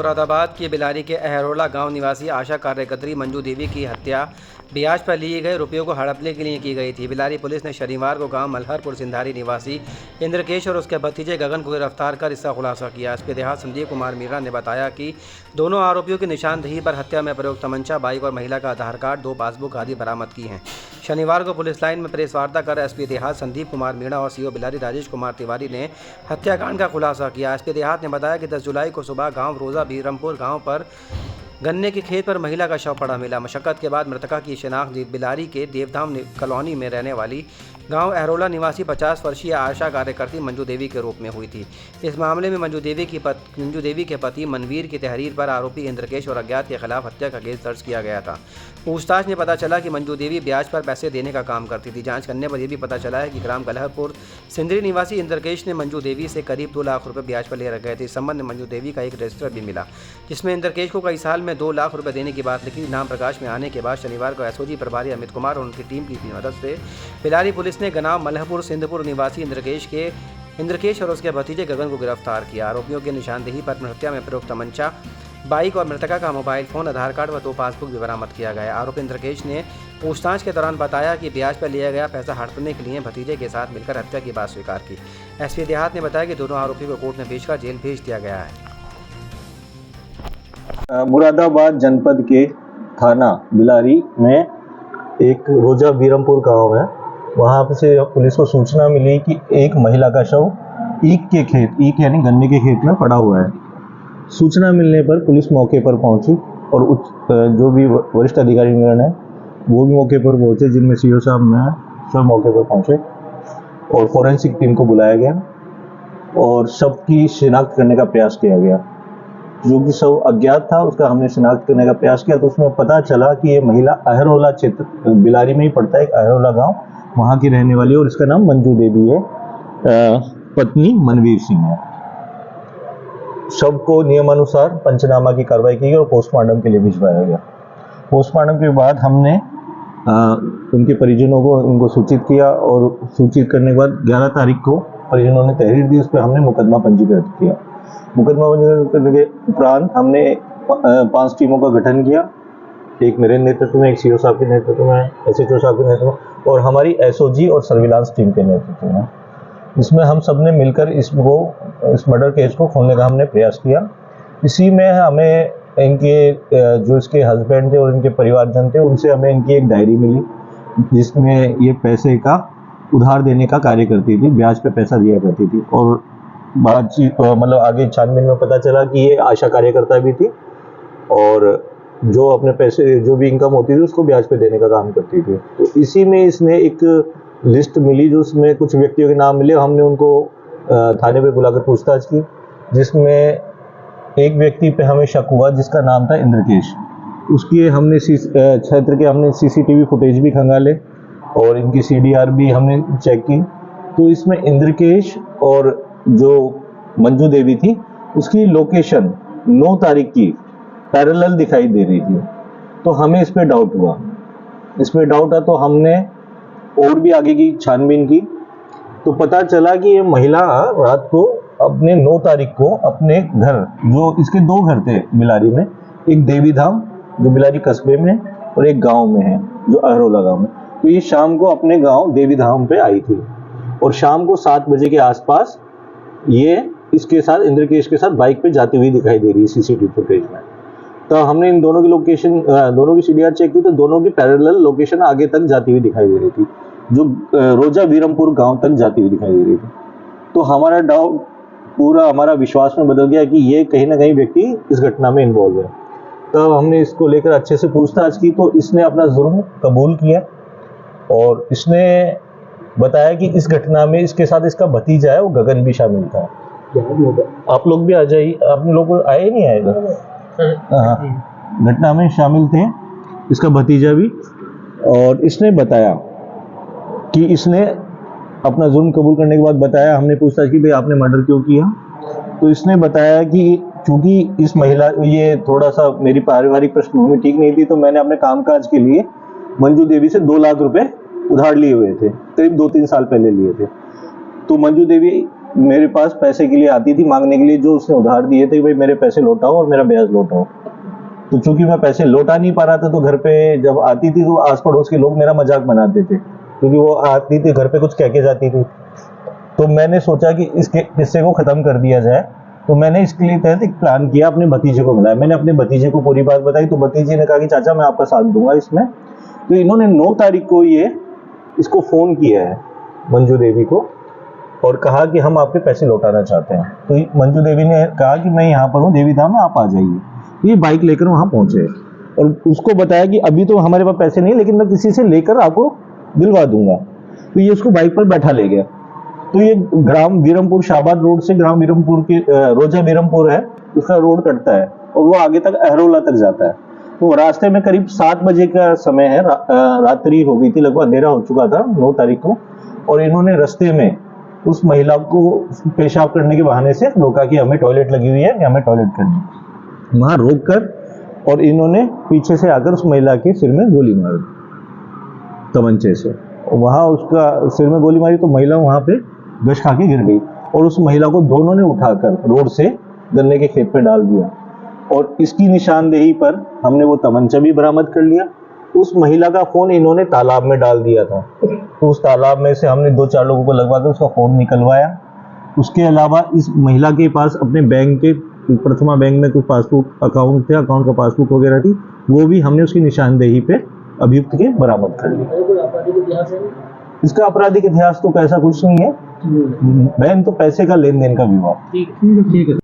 मुरादाबाद के बिलारी के अहरोला गांव निवासी आशा कार्यकर्त्री मंजू देवी की हत्या ब्याज पर लिए गए रुपयों को हड़पने के लिए की गई थी। बिलारी पुलिस ने शनिवार को गांव मल्हरपुर सिंधारी निवासी इंद्रकेश और उसके भतीजे गगन को गिरफ्तार कर इसका खुलासा किया। एसपी देहात संदीप कुमार मीणा ने बताया कि दोनों आरोपियों की निशानदेही पर हत्या में प्रयुक्त तमंचा, बाइक और महिला का आधार कार्ड, 2 पासबुक आदि बरामद की हैं। शनिवार को पुलिस लाइन में प्रेस वार्ता कर एसपी देहात संदीप कुमार मीणा और सीओ बिलारी राजेश कुमार तिवारी ने हत्याकांड का खुलासा किया। एसपी देहात ने बताया कि 10 जुलाई को सुबह गांव रोजा बीरमपुर गांव पर गन्ने के खेत पर महिला का शव पड़ा मिला। मशक्कत के बाद मृतका की शिनाख्त बिलारी के देवधाम कॉलोनी में रहने वाली गांव अहरोला निवासी 50 वर्षीय आशा कार्यकर्त्री मंजू देवी के रूप में हुई थी। इस मामले में मंजू देवी के पति मनवीर की तहरीर पर आरोपी इंद्रकेश और अज्ञात के खिलाफ हत्या का केस दर्ज किया गया था। पूछताछ में पता चला कि मंजू देवी ब्याज पर पैसे देने का काम करती थी। जांच करने पर यह भी पता चला है कि ग्राम कलहरपुर सिंदरी निवासी इंद्रकेश ने मंजू देवी से करीब 2 लाख रुपये ब्याज पर ले रखे थे। इस संबंध में मंजू देवी का एक रजिस्टर भी मिला, जिसमें इंद्रकेश को कई साल में 2 लाख रुपये देने की बात लिखी। नाम प्रकाश में आने के बाद शनिवार को एसओजी प्रभारी अमित कुमार और उनकी टीम की मदद से बिलारी पुलिस ने गांव मल्हरपुर सिंधपुर निवासी इंद्रकेश और उसके भतीजे गगन को गिरफ्तार किया। आरोपियों की निशानदेही पर हत्या में प्रयुक्त तमंचा, बाइक और मृतका का मोबाइल फोन, आधार कार्ड व 2 पासबुक भी बरामद किया गया। आरोपी इंद्रकेश ने पूछताछ के दौरान बताया कि ब्याज पर लिया गया पैसा हड़पने के लिए भतीजे के साथ मिलकर हत्या की बात स्वीकार की। एसपी देहात ने बताया कि दोनों आरोपियों को कोर्ट में भेजकर जेल भेज दिया गया है। मुरादाबाद जनपद के थाना बिलारी में एक रोजा बीरमपुर गांव है, वहां से पुलिस को सूचना मिली कि एक महिला का शव ईख यानी गन्ने के खेत में पड़ा हुआ है। सूचना मिलने पर पुलिस मौके पर पहुंची और जो भी वरिष्ठ अधिकारीगण है वो भी मौके पर पहुंचे, जिनमें सीओ साहब में सब मौके पर पहुंचे और फॉरेंसिक टीम को बुलाया गया और शव की शिनाख्त करने का प्रयास किया गया। जो कि शव अज्ञात था उसका हमने शिनाख्त करने का प्रयास किया तो उसमें पता चला कि ये महिला अहरोला क्षेत्र बिलारी में ही पड़ता है, एक अहरोला गाँव, वहाँ की रहने वाली है और इसका नाम मंजू देवी है, पत्नी मनवीर सिंह है। शव को नियमानुसार पंचनामा की कार्रवाई की गई और पोस्टमार्टम के लिए भिजवाया गया। पोस्टमार्टम के बाद हमने उनके परिजनों को उनको सूचित किया और सूचित करने के बाद 11 तारीख को परिजनों ने तहरीर दी, उस पर हमने मुकदमा पंजीकृत किया। मुकदमा पंजीकृत करने के उपरांत हमने 5 टीमों का गठन किया, एक मेरे नेतृत्व में, एक सीओ साहब के नेतृत्व में, एसएचओ साहब के नेतृत्व में और हमारी एसओजी और सर्विलांस टीम के नेतृत्व में। इसमें हम सब ने मिलकर इस मर्डर केस को खोलने का हमने प्रयास किया। इसी में हमें इनके जो इसके हस्बैंड थे और इनके परिवारजन थे उनसे हमें इनकी एक डायरी मिली, जिसमें ये पैसे का उधार देने का कार्य करती थी, ब्याज पे पैसा दिया करती थी और बातचीत मतलब आगे छानबीन में पता चला कि ये आशा कार्यकर्ता भी थी और जो अपने पैसे जो भी इनकम होती थी उसको ब्याज पे देने का काम करती थी। तो इसी में इसने एक लिस्ट मिली जो उसमें कुछ व्यक्तियों के नाम मिले, हमने उनको थाने पे बुलाकर पूछताछ की, जिसमें एक व्यक्ति पे हमें शक हुआ जिसका नाम था इंद्रकेश। उसकी हमने क्षेत्र के हमने सीसीटीवी फुटेज भी खंगाले और इनकी सीडीआर भी हमने चेक की। तो इसमें इंद्रकेश और जो मंजू देवी थी उसकी लोकेशन 9 तारीख की पैरेलल दिखाई दे रही थी। तो हमें इस पे डाउट हुआ, तो हमने और भी आगे की छानबीन की तो पता चला कि ये महिला रात को अपने 9 तारीख को अपने घर, जो इसके 2 घर थे बिलारी में, एक देवी धाम जो बिलारी कस्बे में और एक गांव में है जो अहरोला गांव में, तो ये शाम को अपने गांव देवी धाम पे आई थी और शाम को 7 बजे के आसपास ये इसके साथ इंद्रकेश के साथ बाइक पे जाती हुई दिखाई दे रही है सीसीटीवी फुटेज में। तो हमने इन दोनों की लोकेशन, दोनों की सीडीआर चेक की तो दोनों की पैरेलल लोकेशन आगे तक जाती हुई दिखाई दे रही थी, जो रोजा बीरमपुर गांव तक जाती हुई दिखाई दे रही थी। तो हमारा डाउट पूरा हमारा विश्वास में बदल गया कि ये कहीं ना कहीं व्यक्ति इस घटना में इन्वॉल्व है। तब हमने इसको लेकर अच्छे से पूछताछ की तो इसने अपना जुर्म कबूल किया और इसने बताया कि इस घटना में इसके साथ इसका भतीजा है वो गगन भी शामिल था। आप लोग भी आ जाइए, आप लोग आए नहीं आए घटना में शामिल थे, इसका भतीजा भी। और इसने बताया कि इसने अपना जुर्म कबूल करने के बाद बताया, हमने पूछताछ की भाई आपने मर्डर क्यों किया, तो इसने बताया कि चूंकि इस महिला, ये थोड़ा सा मेरी पारिवारिक पृष्ठभूमि ठीक नहीं थी तो मैंने अपने कामकाज के लिए मंजू देवी से 2 लाख रुपए उधार लिए हुए थे, करीब 2-3 साल पहले लिए थे। तो मंजू देवी मेरे पास पैसे के लिए आती थी मांगने के लिए, जो उसने उधार दिए थे, भाई मेरे पैसे लौटाओ और मेरा ब्याज लौटाओ। तो चूंकि मैं पैसे लौटा नहीं पा रहा था, तो घर पे जब आती थी तो आस पड़ोस के लोग मेरा मजाक बनाते थे, क्योंकि वो आती थी घर पे कुछ कह के जाती थी। तो मैंने सोचा कि इसके किस्से को खत्म कर दिया जाए। तो मैंने इसके लिए तहत एक प्लान किया, अपने भतीजे को बुलाया। मैंने अपने भतीजे को पूरी बात बताई, तो भतीजे ने कहा कि चाचा मैं आपका साथ दूंगा इसमें। तो इन्होंने 9 तारीख को इसको फोन किया है मंजू देवी को, और कहा कि हम आपके पैसे लौटाना चाहते हैं। तो मंजू देवी ने कहा कि मैं यहाँ पर हूँ देवी धाम में, आप आ जाइए। तो ये बाइक लेकर वहाँ पहुंचे और उसको बताया कि अभी तो हमारे पास पैसे नहीं, लेकिन मैं किसी से लेकर आपको दिलवा दूंगा। तो ये उसको बाइक पर बैठा ले गया। तो ये ग्राम बीरमपुर, शाहबाद रोड से ग्राम बीरमपुर के रोजा बीरमपुर है, उसका रोड कटता है और वो आगे तक अहरोला तक जाता है। तो रास्ते में करीब 7 बजे का समय है, रात्रि हो गई थी, लगभग अंधेरा हो चुका था 9 तारीख को। और इन्होंने रास्ते में उस महिला को पेशाब करने के बहाने से रोका कि हमें टॉयलेट लगी हुई है, कि हमें टॉयलेट करनी है। वहां रोक कर और इन्होंने पीछे से आकर उस महिला के सिर में गोली मार दी तमंचे से। वहां उसका सिर में गोली मारी तो महिला वहां पे गश खा के गिर गई, और उस महिला को दोनों ने उठाकर रोड से गन्ने के खेत पे डाल दिया। और इसकी निशानदेही पर हमने वो तमंचा भी बरामद कर लिया। उस महिला का फोन इन्होंने तालाब में डाल दिया था, तो उस तालाब में से हमने 2-4 लोगों को लगवा कर उसका फोन निकलवाया। उसके अलावा इस महिला के पास अपने बैंक के, प्रथमा बैंक में कुछ पासबुक अकाउंट थे, अकाउंट का पासबुक वगैरह थी, वो भी हमने उसकी निशानदेही पे अभियुक्त के बरामद कर लिया। इसका आपराधिक इतिहास तो कैसा कुछ नहीं है, बहन तो पैसे का लेन देन का विवाद। ठीक है।